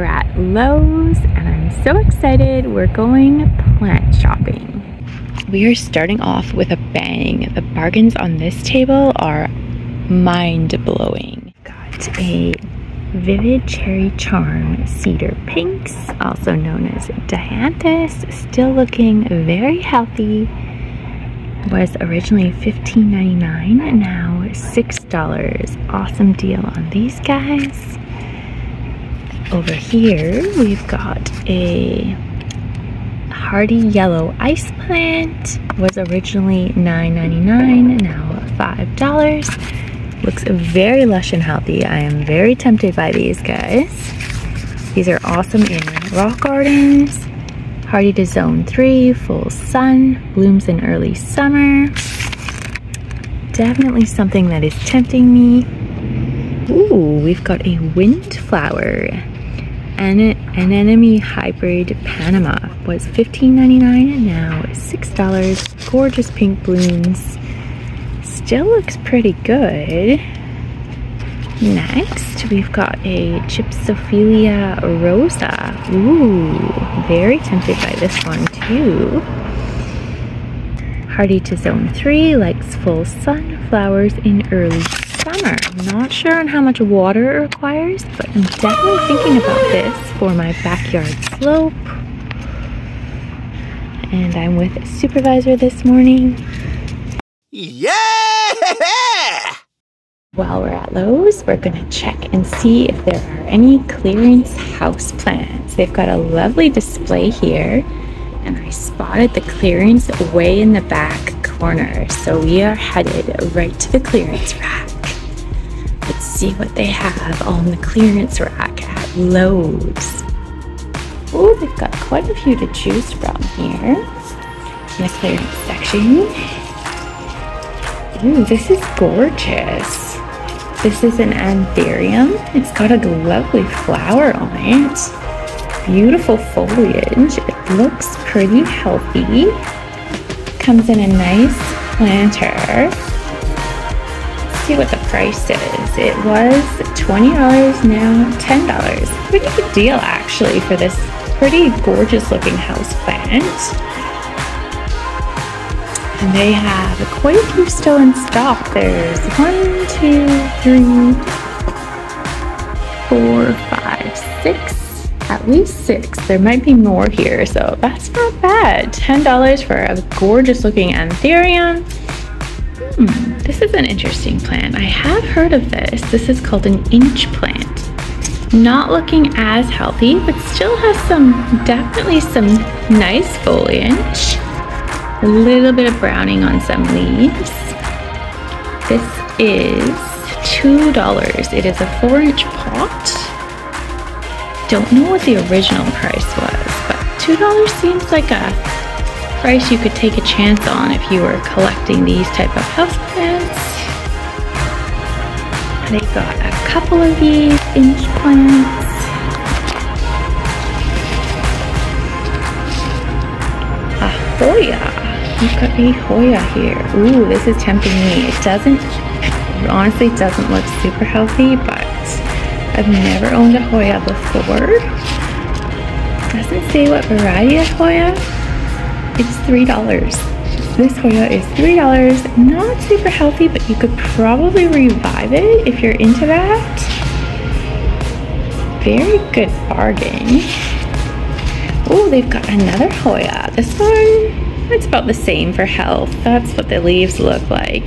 We're at Lowe's and I'm so excited. We're going plant shopping. We are starting off with a bang. The bargains on this table are mind-blowing. Got a Vivid Cherry Charm Cedar Pinks, also known as Dianthus, still looking very healthy. Was originally $15.99, now $6. Awesome deal on these guys. Over here we've got a Hardy Yellow Ice Plant. Was originally $9.99, now $5. Looks very lush and healthy. I am very tempted by these guys. These are awesome in rock gardens. Hardy to Zone 3, full sun, blooms in early summer. Definitely something that is tempting me. Ooh, we've got a Windflower. Anemone Hybrid Panama. Was $15.99 and now $6. Gorgeous pink blooms. Still looks pretty good. Next, we've got a Gypsophilia Rosa. Ooh, very tempted by this one too. Hardy to Zone 3, likes full sun, flowers in early summer. Not sure on how much water it requires, but I'm definitely thinking about this for my backyard slope. And I'm with a supervisor this morning. Yeah! While we're at Lowe's, we're gonna check and see if there are any clearance house plants. They've got a lovely display here, and I spotted the clearance way in the back corner. So we are headed right to the clearance rack. Let's see what they have on the clearance rack at Lowe's. Oh, they've got quite a few to choose from here in the clearance section. Ooh, this is gorgeous. This is an anthurium. It's got a lovely flower on it. Beautiful foliage. It looks pretty healthy. Comes in a nice planter. Let's see what the price is. It was $20, now $10. Pretty good deal actually for this pretty gorgeous looking house plant. And they have quite a few still in stock. There's 1, 2, 3, 4, 5, 6, at least 6. There might be more here, so that's not bad. $10 for a gorgeous looking anthurium. This is an interesting plant. I have heard of this. This is called an inch plant. Not looking as healthy, but still has definitely some nice foliage. A little bit of browning on some leaves. This is $2. It is a 4-inch pot. Don't know what the original price was, but $2 seems like a price you could take a chance on if you were collecting these type of houseplants. They've got a couple of these inch plants. A Hoya. We've got a Hoya here. Ooh, this is tempting me. It honestly doesn't look super healthy, but I've never owned a Hoya before. Doesn't say what variety of Hoya. It's $3. This Hoya is $3. Not super healthy, but you could probably revive it if you're into that. Very good bargain. Oh, they've got another Hoya. This one, it's about the same for health. That's what the leaves look like.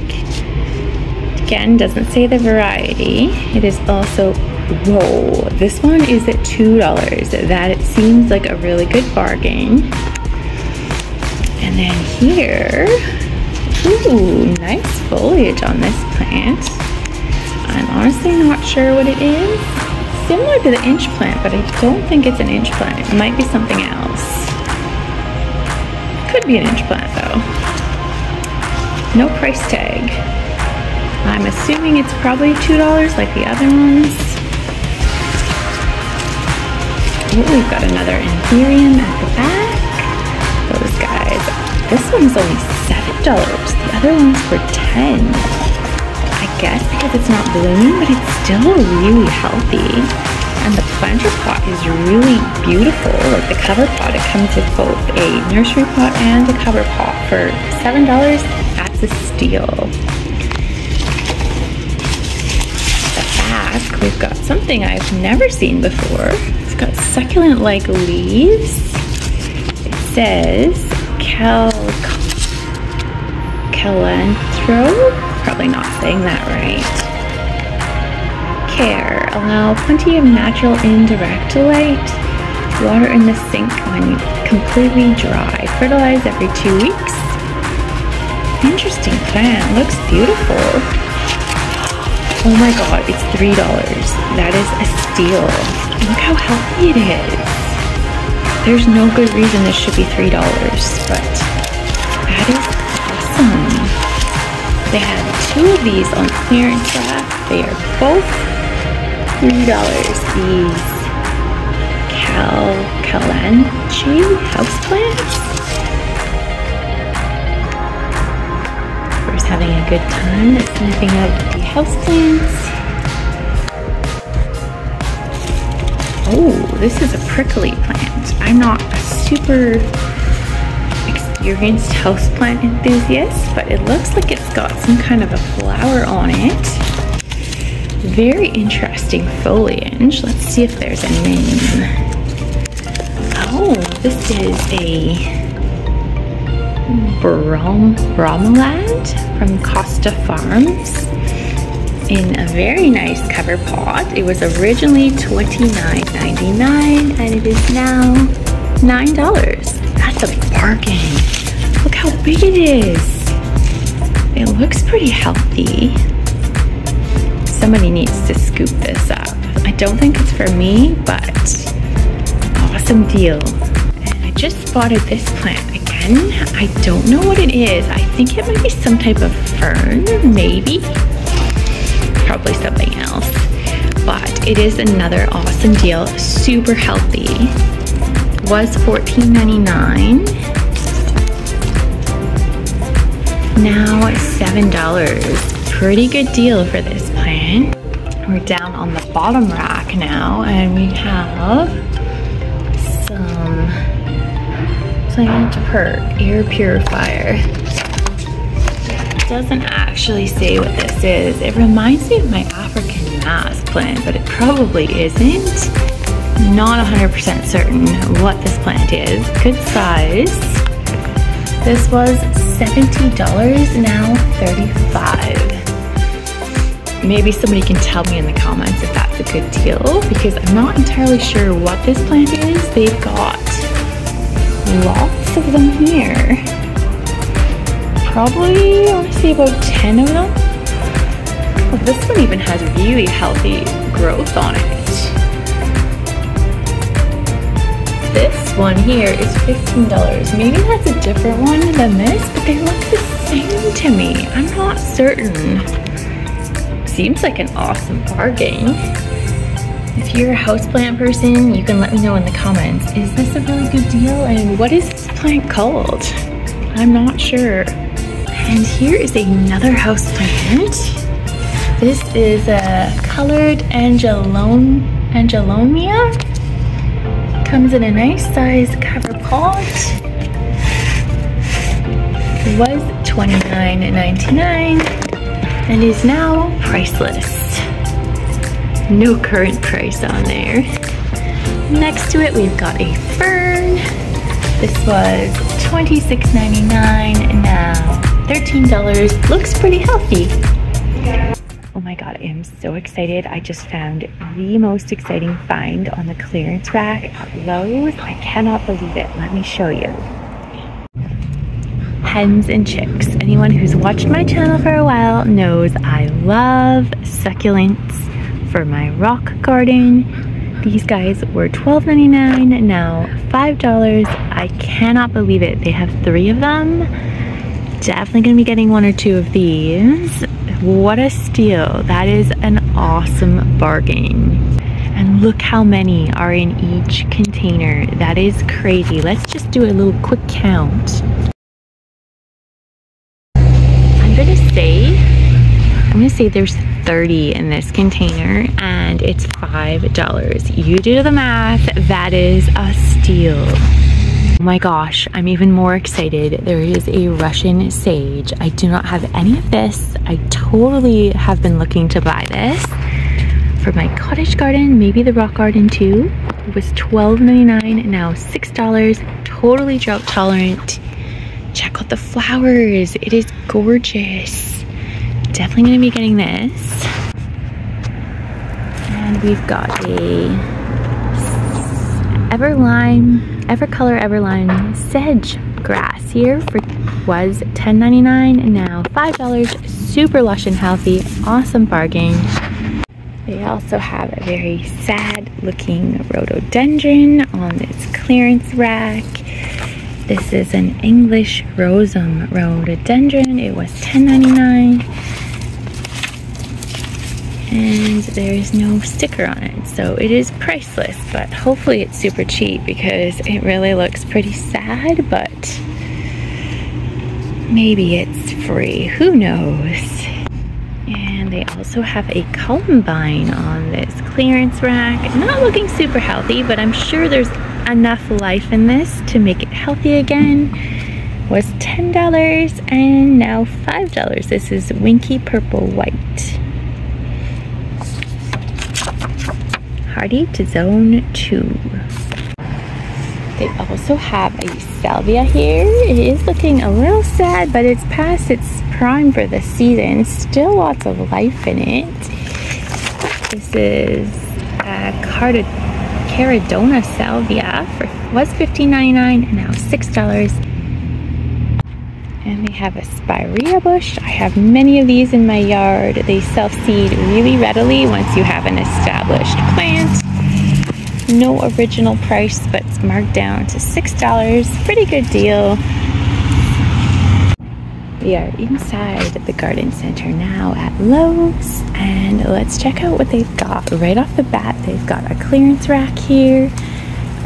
Again, doesn't say the variety. It is also, whoa, this one is at $2. That it seems like a really good bargain. And then here, ooh, nice foliage on this plant. I'm honestly not sure what it is. Similar to the inch plant, but I don't think it's an inch plant. It might be something else. Could be an inch plant though. No price tag. I'm assuming it's probably $2 like the other ones. Oh, we've got another anthurium at the back. Those guys. This one's only $7. The other ones were $10. I guess because it's not blooming, but it's still really healthy. And the planter pot is really beautiful. Like the cover pot, it comes with both a nursery pot and a cover pot for $7. That's a steal. The back, we've got something I've never seen before. It's got succulent-like leaves. It says Calantro. Probably not saying that right. Care. Allow plenty of natural indirect light. Water in the sink when completely dry. Fertilize every 2 weeks. Interesting plant. Looks beautiful. Oh my god, it's $3. That is a steal. Look how healthy it is. There's no good reason this should be $3, but that is awesome. They have 2 of these on clearance rack. They are both $3. These Calanchi houseplants. We're just having a good time sniffing out the houseplants. Oh, this is a prickly plant. I'm not a super experienced houseplant enthusiast, but it looks like it's got some kind of a flower on it. Very interesting foliage. Let's see if there's a name. Oh, this is a bromelad from Costa Farms in a very nice cover pot. It was originally $29.99 and it is now $9. That's a bargain. Look how big it is. It looks pretty healthy. Somebody needs to scoop this up. I don't think it's for me, but awesome deal. And I just spotted this plant again. I don't know what it is. I think it might be some type of fern, maybe. Probably something else. But it is another awesome deal. Super healthy. Was $14.99. Now $7. Pretty good deal for this plant. We're down on the bottom rack now, and we have some Plant Perk air purifier. It doesn't actually say what this is. It reminds me of my African mask plant, but it probably isn't. Not 100% certain what this plant is. Good size. This was $70, now $35. Maybe somebody can tell me in the comments if that's a good deal, because I'm not entirely sure what this plant is. They've got lots of them here. Probably, I want to say about 10 of them. Oh, this one even has really healthy growth on it. This one here is $15. Maybe that's a different one than this, but they look the same to me. I'm not certain. Seems like an awesome bargain. If you're a houseplant person, you can let me know in the comments. Is this a really good deal? And what is this plant called? I'm not sure. And here is another houseplant. This is a colored Angelonia. Comes in a nice size cover pot. It was $29.99 and is now priceless. No current price on there. Next to it, we've got a fern. This was $26.99 and now $13. Looks pretty healthy. Oh my god, I am so excited. I just found the most exciting find on the clearance rack at Lowe's. I cannot believe it. Let me show you. Hens and chicks. Anyone who's watched my channel for a while knows I love succulents for my rock garden. These guys were $12.99, now $5. I cannot believe it. They have 3 of them. Definitely gonna be getting 1 or 2 of these. What a steal. That is an awesome bargain. And look how many are in each container. That is crazy. Let's just do a little quick count. I'm gonna say I'm gonna say there's 30 in this container and it's $5. You do the math, that is a steal. Oh my gosh, I'm even more excited. There is a Russian sage. I do not have any of this. I totally have been looking to buy this for my cottage garden, maybe the rock garden too. It was $12.99, now $6. Totally drought tolerant. Check out the flowers. It is gorgeous. Definitely gonna be getting this. And we've got a Evercolor Everlime sedge grass here was $10.99 and now $5. Super lush and healthy. Awesome bargain. They also have a very sad looking rhododendron on this clearance rack. This is an English rosum rhododendron. It was $10.99. And there's no sticker on it, so it is priceless, but hopefully it's super cheap because it really looks pretty sad, but maybe it's free, who knows. And they also have a columbine on this clearance rack. Not looking super healthy, but I'm sure there's enough life in this to make it healthy again. Was $10 and now $5. This is Winky Purple White. Hardy to Zone 2. They also have a salvia here. It is looking a little sad, but it's past its prime for the season. Still lots of life in it. This is a Caradonna salvia. Was $15.99 and now $6. And they have a spirea bush. I have many of these in my yard. They self-seed really readily once you have an established plant. No original price, but it's marked down to $6. Pretty good deal. We are inside the garden center now at Lowe's, and let's check out what they've got. Right off the bat, they've got a clearance rack here.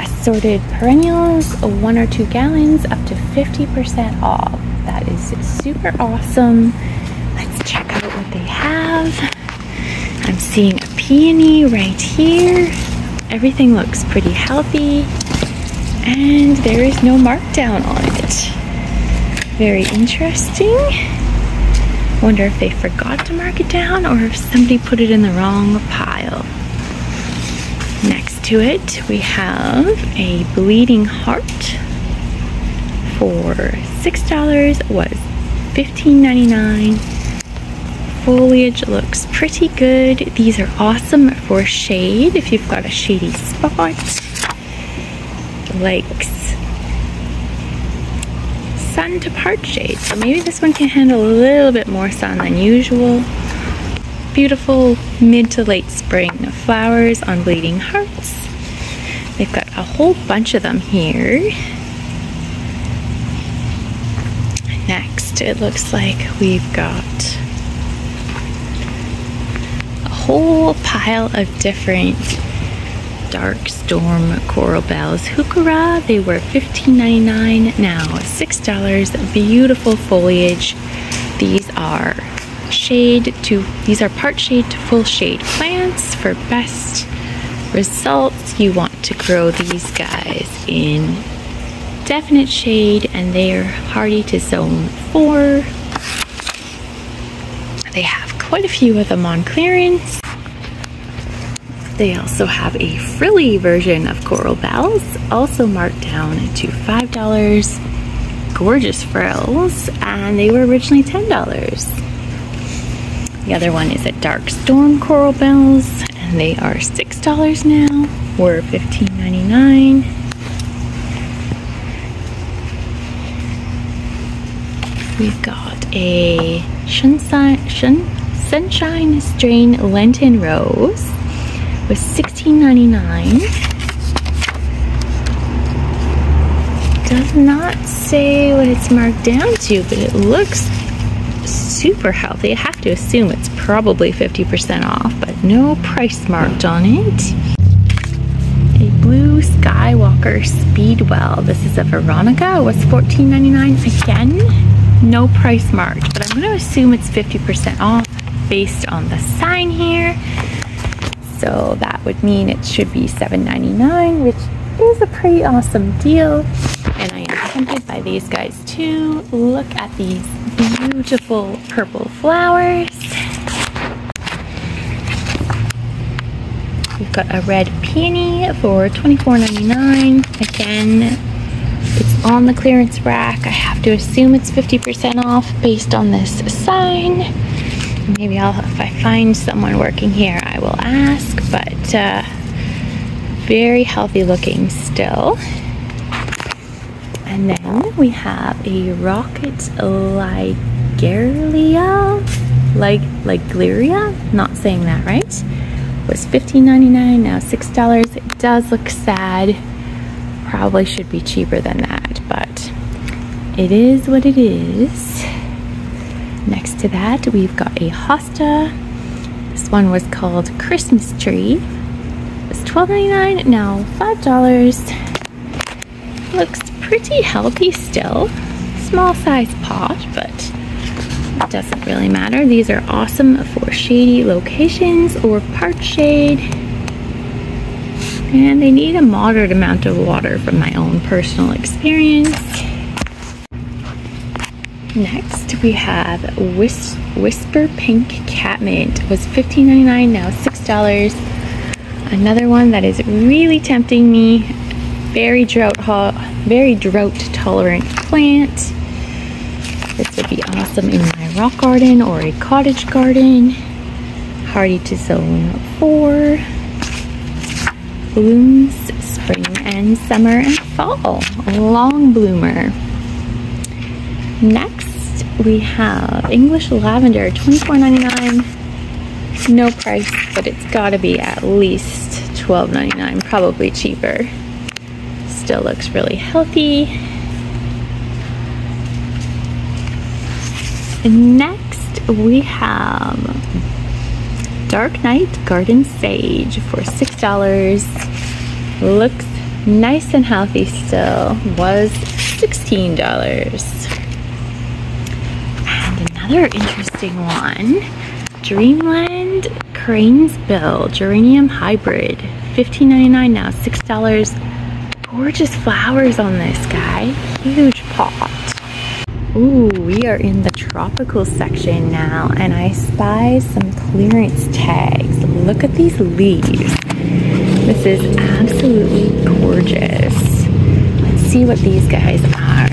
Assorted perennials, 1 or 2 gallons, up to 50% off. That is super awesome. Let's check out what they have. I'm seeing a peony right here. Everything looks pretty healthy, and there is no markdown on it. Very interesting. Wonder if they forgot to mark it down or if somebody put it in the wrong pile. Next to it, we have a bleeding heart for $6. Was $15.99. Foliage looks pretty good. These are awesome for shade if you've got a shady spot. Likes sun to part shade, so maybe this one can handle a little bit more sun than usual. Beautiful mid to late spring flowers on bleeding hearts. They've got a whole bunch of them here. Next, it looks like we've got a whole pile of different dark storm coral bells. Heuchera, they were $15.99, now $6. Beautiful foliage. These are part shade to full shade plants. For best results, you want to grow these guys in definite shade, and they are hardy to zone 4. They have quite a few of them on clearance. They also have a frilly version of coral bells, also marked down to $5. Gorgeous frills, and they were originally $10. The other one is a dark storm coral bells, and they are $6 now, were $15.99. We've got a Sunshine Strain Lenten Rose with $16.99. Does not say what it's marked down to, but it looks super healthy. I have to assume it's probably 50% off, but no price marked on it. A blue Skywalker Speedwell. This is a Veronica. It was $14.99. Again, no price marked, but I'm going to assume it's 50% off. based on the sign here. So that would mean it should be $7.99, which is a pretty awesome deal. And I am tempted by these guys too. Look at these beautiful purple flowers. We've got a red peony for $24.99. Again, it's on the clearance rack. I have to assume it's 50% off based on this sign. Maybe if I find someone working here, I will ask, but very healthy looking still. And then we have a rocket Ligleria, not saying that right. It was $15.99, now $6. It does look sad. Probably should be cheaper than that, but it is what it is. Next to that, we've got a hosta. This one was called Christmas Tree. It was $12.99, now $5. Looks pretty healthy still. Small size pot, but it doesn't really matter. These are awesome for shady locations or park shade. And they need a moderate amount of water from my own personal experience. Next, we have Whisper Pink Catmint. It was $15.99, now $6. Another one that is really tempting me. Very drought tolerant plant. This would be awesome in my rock garden or a cottage garden. Hardy to zone 4. Blooms spring and summer and fall. A long bloomer. Next, we have English Lavender, $24.99. No price, but it's gotta be at least $12.99, probably cheaper. Still looks really healthy. Next, we have Dark Night Garden Sage for $6. Looks nice and healthy still. Was $16. And another interesting one, Dreamland Cranesbill Geranium Hybrid, $15.99, now $6. Gorgeous flowers on this guy. Huge pot. Ooh, we are in the tropical section now, and I spy some clearance tags. Look at these leaves. This is absolutely gorgeous. Let's see what these guys are.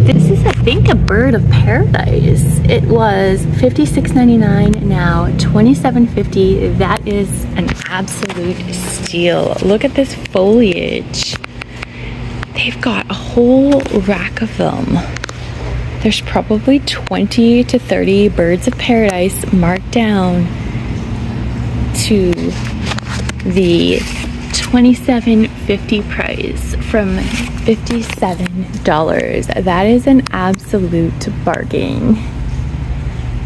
This is, I think, a bird of paradise. It was $56.99, now $27.50. That is an absolute steal. Look at this foliage. They've got a whole rack of them. There's probably 20 to 30 birds of paradise marked down to the $27.50 price from $57. That is an absolute bargain.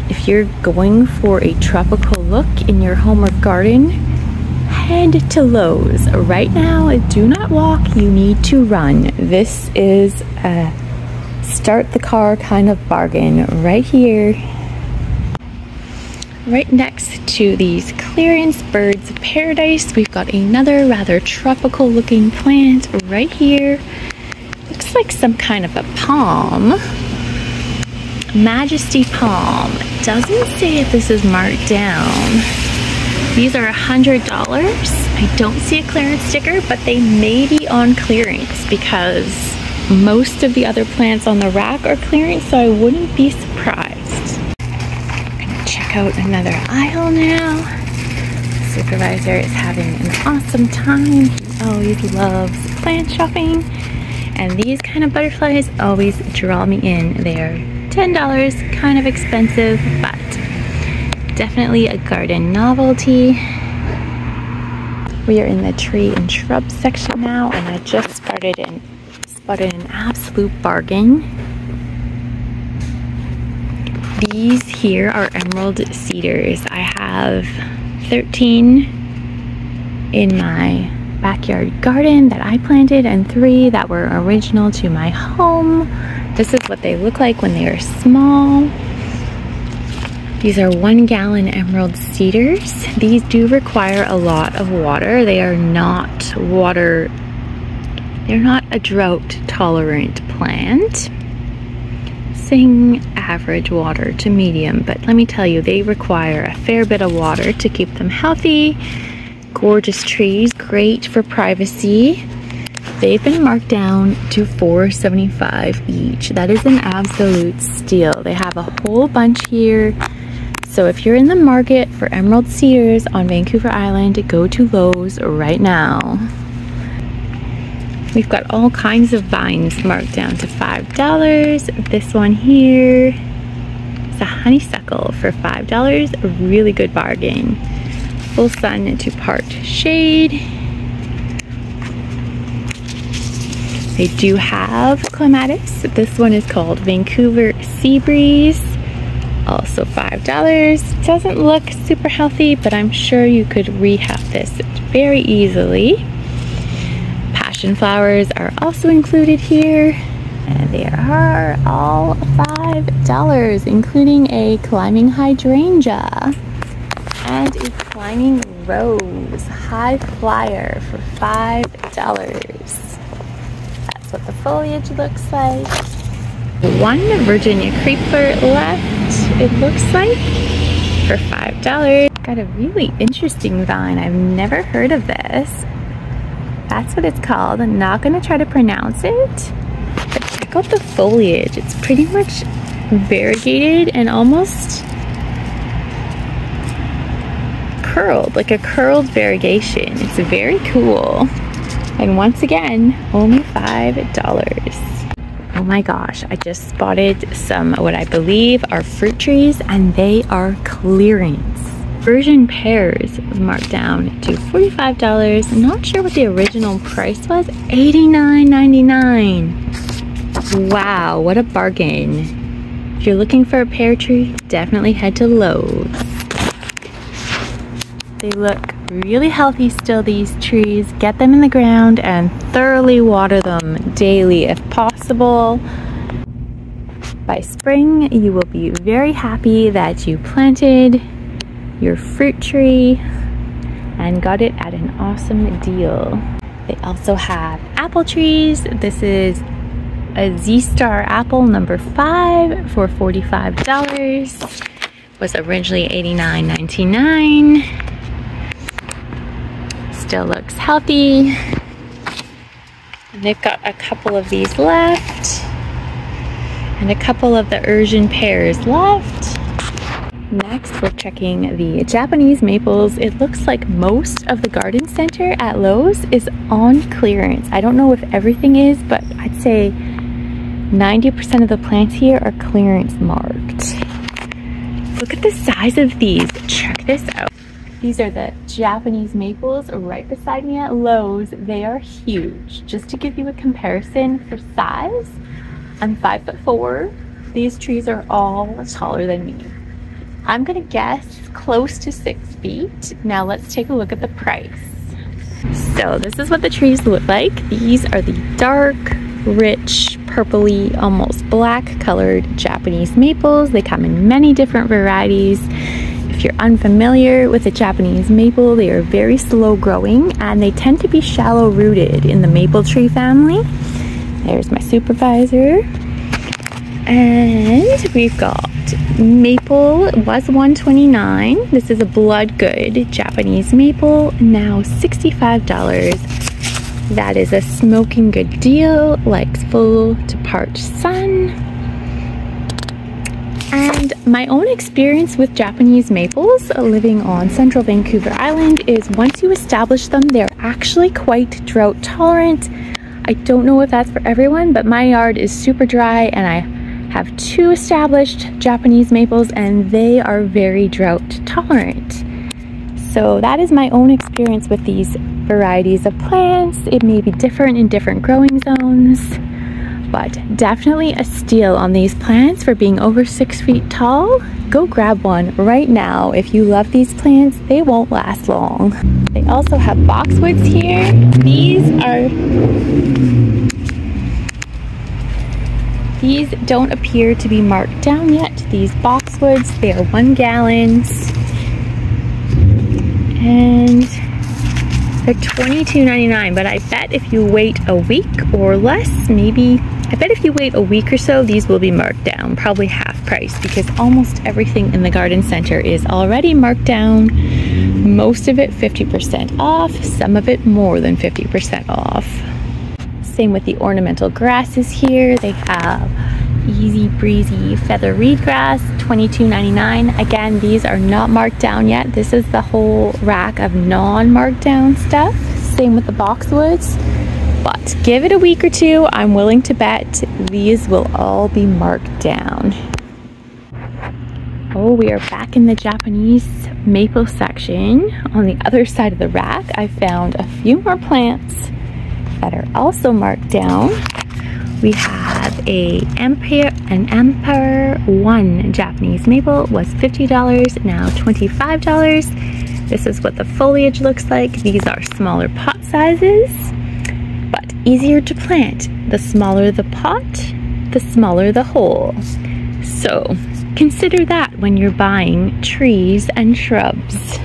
If you're going for a tropical look in your home or garden, head to Lowe's. Right now, do not walk, you need to run. This is a start the car kind of bargain right here. Right next to these clearance birds of paradise, we've got another rather tropical looking plant right here. Looks like some kind of a palm. Majesty palm. It doesn't say if this is marked down. These are $100. I don't see a clearance sticker, but they may be on clearance because most of the other plants on the rack are clearance, so I wouldn't be surprised. Check out another aisle now. The supervisor is having an awesome time. He always loves plant shopping. And these kind of butterflies always draw me in. They are $10, kind of expensive, but definitely a garden novelty. We are in the tree and shrub section now, and I just spotted an absolute bargain. These here are emerald cedars. I have 13 in my backyard garden that I planted and 3 that were original to my home. This is what they look like when they are small. These are 1 gallon emerald cedars. These do require a lot of water. They're not a drought tolerant plant. Saying average water to medium, but let me tell you, they require a fair bit of water to keep them healthy. Gorgeous trees, great for privacy. They've been marked down to $4.75 each. That is an absolute steal. They have a whole bunch here. So if you're in the market for emerald cedars on Vancouver Island, go to Lowe's right now. We've got all kinds of vines marked down to $5. This one here is a honeysuckle for $5. A really good bargain. Full sun to part shade. They do have clematis. This one is called Vancouver Sea Breeze. Also $5. Doesn't look super healthy, but I'm sure you could rehab this very easily. Passion flowers are also included here, and they are all $5, including a climbing hydrangea and a climbing rose high flyer for $5. That's what the foliage looks like. 1 Virginia creeper left, it looks like, for $5. Got a really interesting vine. I've never heard of this. That's what it's called. I'm not gonna try to pronounce it, but check out the foliage. It's pretty much variegated and almost curled, like a curled variegation. It's very cool. And once again, only $5. Oh my gosh, I just spotted some what I believe are fruit trees, and they are clearance. Persian pears marked down to $45. Not sure what the original price was. $89.99. Wow, what a bargain. If you're looking for a pear tree, definitely head to Lowe's. They look really healthy still, these trees. Get them in the ground and thoroughly water them daily if possible. By spring, you will be very happy that you planted your fruit tree and got it at an awesome deal. They also have apple trees. This is a Z-Star apple number 5 for $45. Was originally $89.99. Still looks healthy. And they've got a couple of these left and a couple of the Persian pears left. Next, we're checking the Japanese maples. It looks like most of the garden center at Lowe's is on clearance. I don't know if everything is, but I'd say 90% of the plants here are clearance marked. Look at the size of these. Check this out. These are the Japanese maples right beside me at Lowe's. They are huge. Just to give you a comparison for size, I'm 5'4". These trees are all taller than me. I'm gonna guess close to 6 feet. Now let's take a look at the price. So this is what the trees look like. These are the dark, rich, purpley, almost black colored Japanese maples. They come in many different varieties. If you're unfamiliar with a Japanese maple, they are very slow growing and they tend to be shallow rooted in the maple tree family. There's my supervisor. And we've got maple, was $129. This is a blood good Japanese maple, now $65. That is a smoking good deal, likes full to part sun. And my own experience with Japanese maples living on central Vancouver Island is once you establish them, they're actually quite drought tolerant. I don't know if that's for everyone, but my yard is super dry and I have 2 established Japanese maples and they are very drought tolerant. So that is my own experience with these varieties of plants. It may be different in different growing zones, but definitely a steal on these plants for being over 6 feet tall. Go grab one right now. If you love these plants, they won't last long. They also have boxwoods here. These don't appear to be marked down yet. these boxwoods. They are 1 gallons. And they're $22.99, but I bet if you wait a week or less, I bet if you wait a week or so, these will be marked down, probably half price, because almost everything in the garden center is already marked down. Most of it 50% off, some of it more than 50% off. Same with the ornamental grasses here. They have Easy Breezy Feather Reed Grass, $22.99. Again, these are not marked down yet. This is the whole rack of non-marked down stuff. Same with the boxwoods. But give it a week or two, I'm willing to bet these will all be marked down. Oh, we are back in the Japanese maple section. On the other side of the rack, I found a few more plants that are also marked down. We have an Emperor 1 Japanese maple, was $50, now $25. This is what the foliage looks like. These are smaller pot sizes, but easier to plant. The smaller the pot, the smaller the hole. So consider that when you're buying trees and shrubs.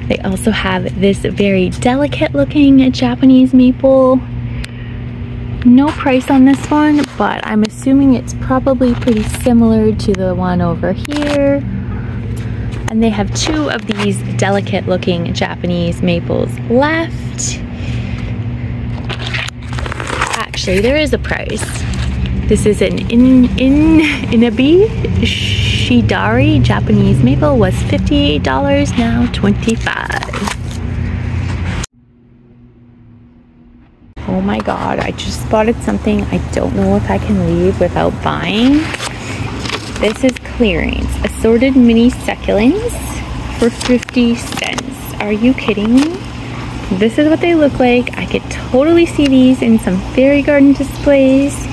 They also have this very delicate looking Japanese maple. No price on this one, but I'm assuming it's probably pretty similar to the one over here. And they have 2 of these delicate looking Japanese maples left. Actually, there is a price. This is an Inabi Shidari Japanese maple, was $58, now $25. Oh my god, I just spotted something I don't know if I can leave without buying. This is clearance. Assorted mini succulents for 50 cents. Are you kidding me? This is what they look like. I could totally see these in some fairy garden displays.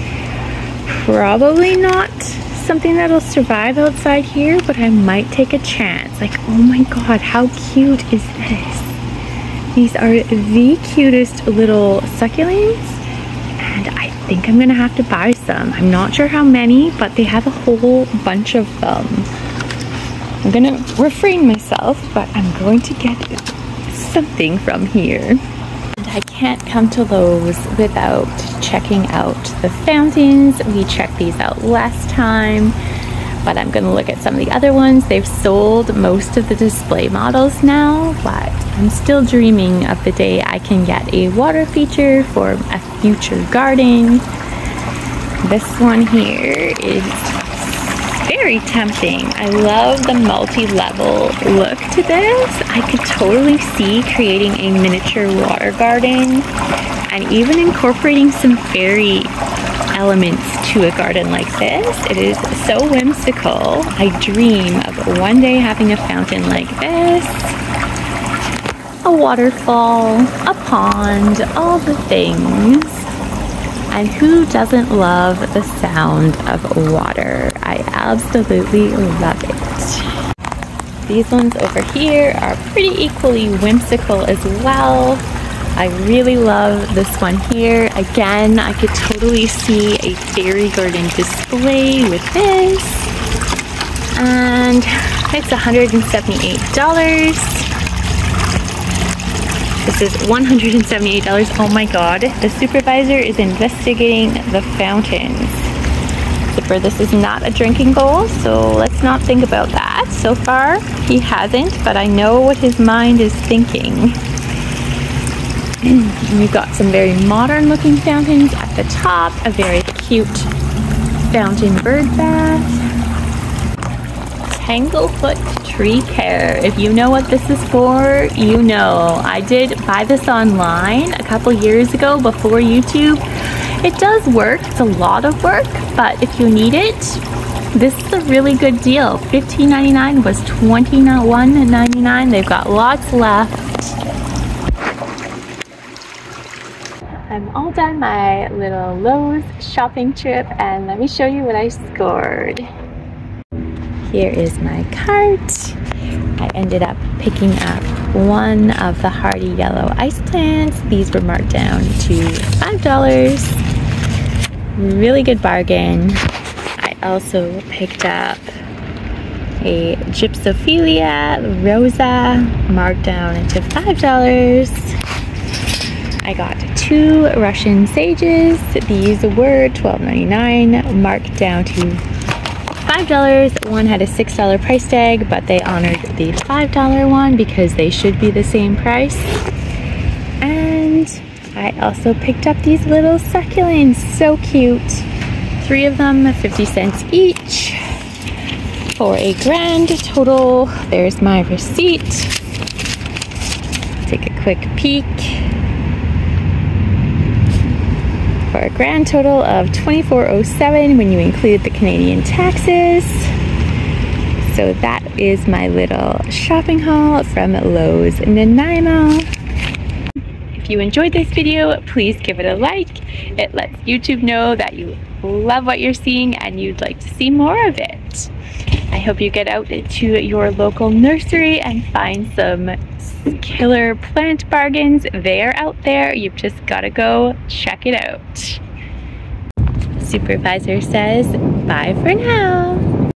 Probably not something that'll survive outside here, but I might take a chance. Like, oh my god, how cute is this? These are the cutest little succulents, and I think I'm gonna have to buy some. I'm not sure how many, but they have a whole bunch of them. I'm gonna refrain myself, but I'm going to get something from here. And I can't come to Lowe's without checking out the fountains. We checked these out last time, but I'm gonna look at some of the other ones. They've sold most of the display models now, but I'm still dreaming of the day I can get a water feature for a future garden. This one here is very tempting. I love the multi-level look to this. I could totally see creating a miniature water garden and even incorporating some fairy elements to a garden like this. It is so whimsical. I dream of one day having a fountain like this, a waterfall, a pond, all the things. And who doesn't love the sound of water? I absolutely love it. These ones over here are pretty equally whimsical as well. I really love this one here. Again, I could totally see a fairy garden display with this. And it's $178. This is $178. Oh my god. The supervisor is investigating the fountains. Zipper, this is not a drinking bowl, so let's not think about that. So far, he hasn't, but I know what his mind is thinking. You've got some very modern looking fountains at the top, a very cute fountain bird bath. Tanglefoot Tree Care. If you know what this is for, you know. I did buy this online a couple years ago before YouTube. It does work. It's a lot of work, but if you need it, this is a really good deal. $15.99 was $21.99. They've got lots left. I'm all done my little Lowe's shopping trip, and let me show you what I scored. Here is my cart. I ended up picking up one of the hardy yellow ice plants. These were marked down to $5. Really good bargain. I also picked up a Gypsophilia Rosa, marked down to $5. I got 2 Russian sages. These were $12.99, marked down to $5. One had a $6 price tag, but they honored the $5 one because they should be the same price. And I also picked up these little succulents, so cute. 3 of them, 50 cents each, for a grand total. There's my receipt. Take a quick peek. For a grand total of $24.07 when you include the Canadian taxes. So that is my little shopping haul from Lowe's Nanaimo. If you enjoyed this video, please give it a like. It lets YouTube know that you love what you're seeing and you'd like to see more of it. I hope you get out to your local nursery and find some killer plant bargains. They're out there. You've just got to go check it out. Supervisor says bye for now.